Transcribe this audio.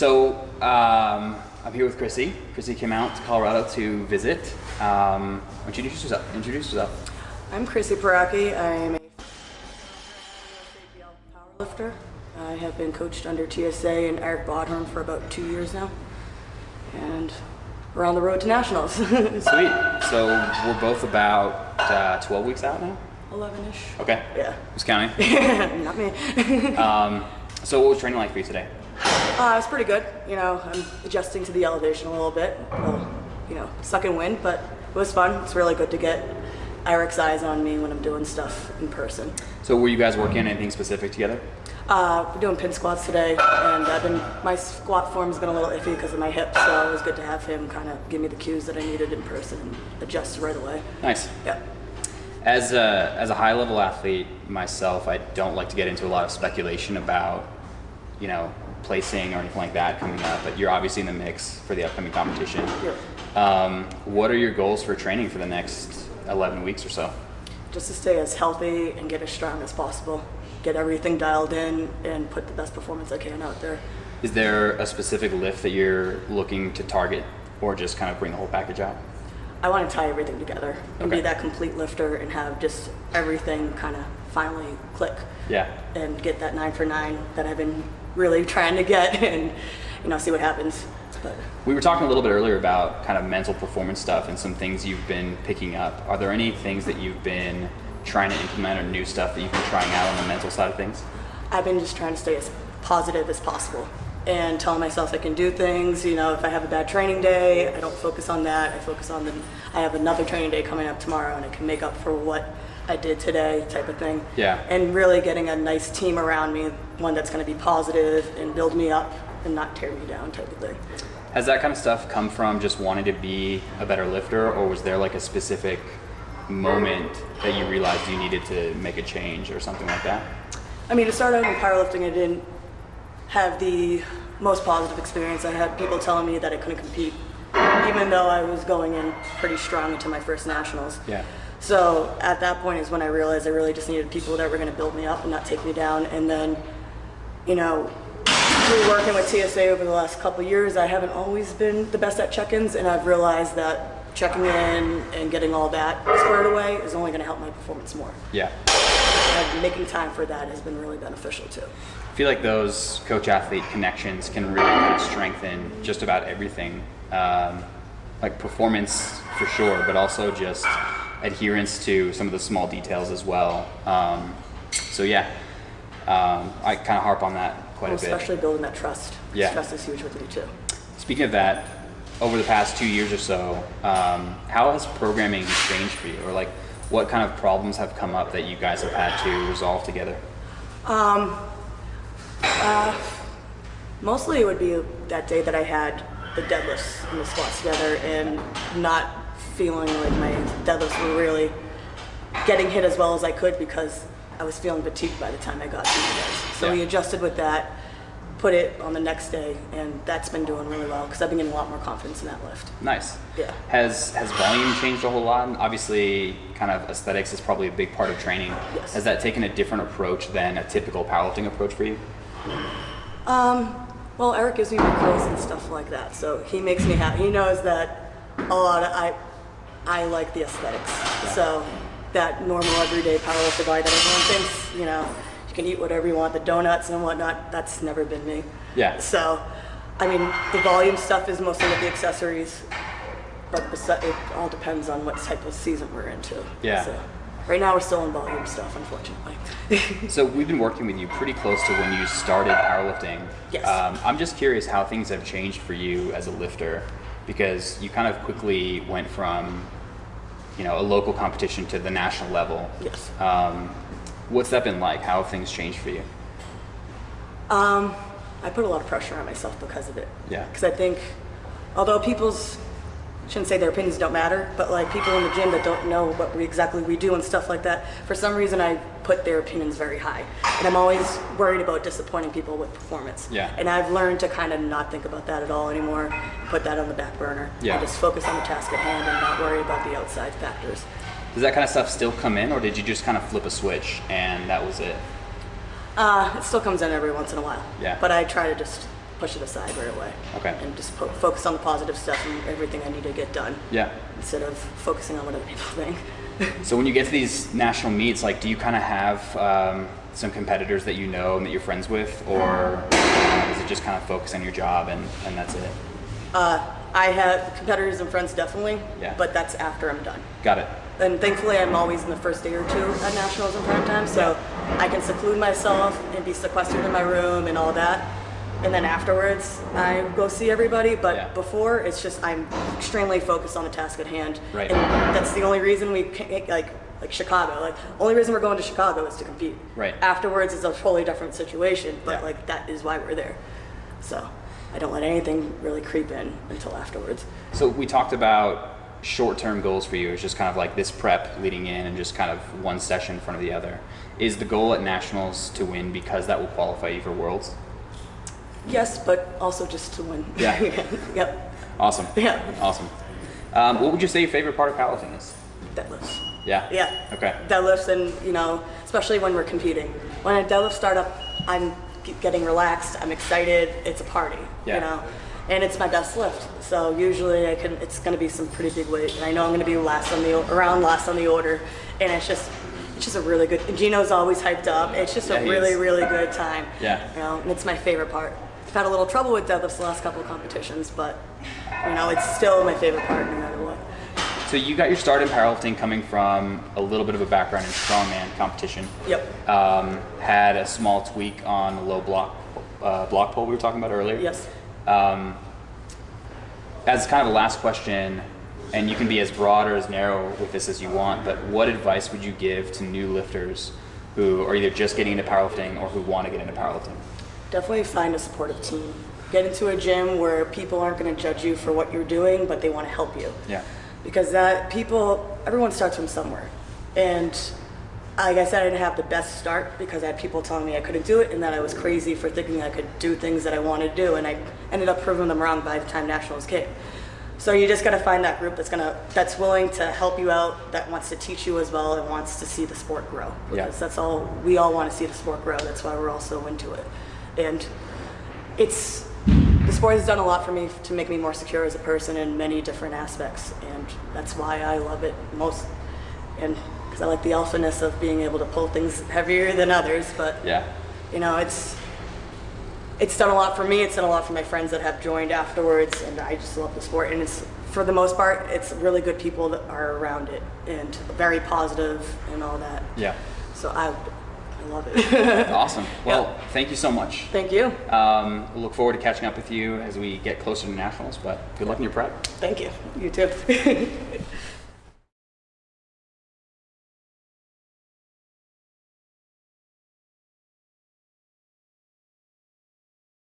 I'm here with Chrissy. Chrissy came out to Colorado to visit. Why don't you introduce yourself? I'm Chrissy Peracchi. I am a SBD powerlifter. I have been coached under TSA and Eric Bodhorn for about 2 years now, and we're on the road to nationals. Sweet. So we're both about 12 weeks out now? 11-ish. Okay. Yeah. Who's counting? Not me. So what was training like for you today? It's pretty good. You know, I'm adjusting to the elevation a little bit. Suck and wind, but it was fun. It's really good to get Eric's eyes on me when I'm doing stuff in person. So were you guys working on anything specific together? We're doing pin squats today, and my squat form's been a little iffy because of my hip, so it was good to have him kind of give me the cues that I needed in person and adjust right away. Nice. Yeah. As a high level athlete myself, I don't like to get into a lot of speculation about, placing or anything like that coming up, but you're obviously in the mix for the upcoming competition. Yeah. What are your goals for training for the next 11 weeks or so? Just to stay as healthy and get as strong as possible. Get everything dialed in and put the best performance I can out there. Is there a specific lift that you're looking to target, or just kind of bring the whole package out? I want to tie everything together and Okay. be that complete lifter and have just everything kind of finally click. Yeah. And get that 9 for 9 that I've been really trying to get, and see what happens. But we were talking a little bit earlier about kind of mental performance stuff and some things you've been picking up. Are there any things that you've been trying to implement, or new stuff that you've been trying out on the mental side of things? I've been just trying to stay as positive as possible and telling myself I can do things. If I have a bad training day, I don't focus on that. I focus on I have another training day coming up tomorrow, and I can make up for what I did today, type of thing. Yeah. And really getting a nice team around me, one that's going to be positive and build me up and not tear me down, type of thing. Has that kind of stuff come from just wanting to be a better lifter, or was there like a specific moment that you realized you needed to make a change or something like that? To start out in powerlifting, I didn't have the most positive experience. I had people telling me that I couldn't compete, even though I was going in pretty strong into my first nationals. Yeah. So at that point is when I realized I really just needed people that were going to build me up and not take me down. And then, through working with TSA over the last couple of years, I haven't always been the best at check-ins, and I've realized that checking in and getting all that squared away is only going to help my performance more. Yeah. And making time for that has been really beneficial too. I feel like those coach-athlete connections can really kind of strengthen just about everything, like performance for sure, but also just adherence to some of the small details as well. I kind of harp on that quite a bit. Especially building that trust. Yeah. Trust is huge with me too. Speaking of that, over the past 2 years or so, how has programming changed for you? Or like, what kind of problems have come up that you guys have had to resolve together? Mostly it would be that day that I had the deadlifts and the squats together and not feeling like my deadlifts were really getting hit as well as I could, because I was feeling fatigued by the time I got to you guys. So Yeah. we adjusted with that, put it on the next day, and that's been doing really well because I've been getting a lot more confidence in that lift. Nice. Yeah. Has volume changed a whole lot? And obviously, kind of aesthetics is probably a big part of training. Yes. Has that taken a different approach than a typical powerlifting approach for you? Well, Eric gives me my clothes and stuff like that, so he makes me happy. He knows that I like the aesthetics. Yeah. So that normal everyday powerlifter guy that everyone thinks, you can eat whatever you want, the donuts and whatnot, that's never been me. Yeah. So, the volume stuff is mostly with the accessories, but it all depends on what type of season we're into. Yeah. So, right now we're still in volume stuff, unfortunately. So we've been working with you pretty close to when you started powerlifting. Yes. I'm just curious how things have changed for you as a lifter, because you kind of quickly went from, a local competition to the national level. Yes. What's that been like? How have things changed for you? I put a lot of pressure on myself because of it. Yeah. Because I think, although shouldn't say their opinions don't matter, but like people in the gym that don't know what exactly we do and stuff like that, for some reason I put their opinions very high. And I'm always worried about disappointing people with performance. Yeah. And I've learned to kind of not think about that at all anymore, put that on the back burner. Yeah. And just focus on the task at hand and not worry about the outside factors. Does that kind of stuff still come in, or did you just kind of flip a switch and that was it? It still comes in every once in a while. Yeah. But I try to just push it aside right away. Okay. And just focus on the positive stuff and everything I need to get done. Yeah. Instead of focusing on what other people think. So when you get to these national meets, like, do you kind of have some competitors that you know and that you're friends with, or is it just kind of focus on your job and that's it? I have competitors and friends definitely, Yeah. but that's after I'm done. Got it. And thankfully, I'm always in the first day or two at nationals and prime time, so I can seclude myself and be sequestered in my room and all that. And then afterwards, I go see everybody. But before, it's just I'm extremely focused on the task at hand. Right. And that's the only reason we can't, like Chicago. Like, only reason we're going to Chicago is to compete. Right. Afterwards, it's a totally different situation. But Yeah. like that is why we're there. So I don't let anything really creep in until afterwards. So we talked about short-term goals for you. It's just kind of like this prep leading in and just kind of one session in front of the other. Is the goal at nationals to win because that will qualify you for worlds? Yes, but also just to win. Yeah. Yep. Awesome. Yeah. Awesome. What would you say your favorite part of powerlifting is? Deadlifts. Yeah. Yeah. Okay. Deadlifts, and especially when we're competing. When a deadlift start up, I'm getting relaxed. I'm excited. It's a party. Yeah. And it's my best lift. So usually it's going to be some pretty big weight, and I know I'm going to be last on the order, and it's just a really good. And Gino's always hyped up. It's just a really, really good time. Yeah. And it's my favorite part. I've had a little trouble with deadlifts the last couple of competitions, but it's still my favorite part no matter what. So you got your start in powerlifting coming from a little bit of a background in strongman competition. Yep. Had a small tweak on the low block pull we were talking about earlier. Yes. As kind of a last question, and you can be as broad or as narrow with this as you want, but what advice would you give to new lifters who are either just getting into powerlifting or who want to get into powerlifting? Definitely find a supportive team. Get into a gym where people aren't going to judge you for what you're doing, but they want to help you. Yeah. Because everyone starts from somewhere. And like I said, I didn't have the best start because I had people telling me I couldn't do it and that I was crazy for thinking I could do things that I wanted to do, and I ended up proving them wrong by the time nationals came. So you just got to find that group that's willing to help you out, that wants to teach you as well, and wants to see the sport grow. Because that's all, we all want to see the sport grow. That's why we're all so into it. And the sport has done a lot for me to make me more secure as a person in many different aspects, and that's why I love it most. And because I like the alphaness of being able to pull things heavier than others, but it's done a lot for me. It's done a lot for my friends that have joined afterwards, and I just love the sport. And it's, for the most part, it's really good people that are around it and very positive and all that. Yeah. So I love it. Awesome. Well, thank you so much. Thank you. We'll look forward to catching up with you as we get closer to nationals, but good luck in your prep. Thank you. You too.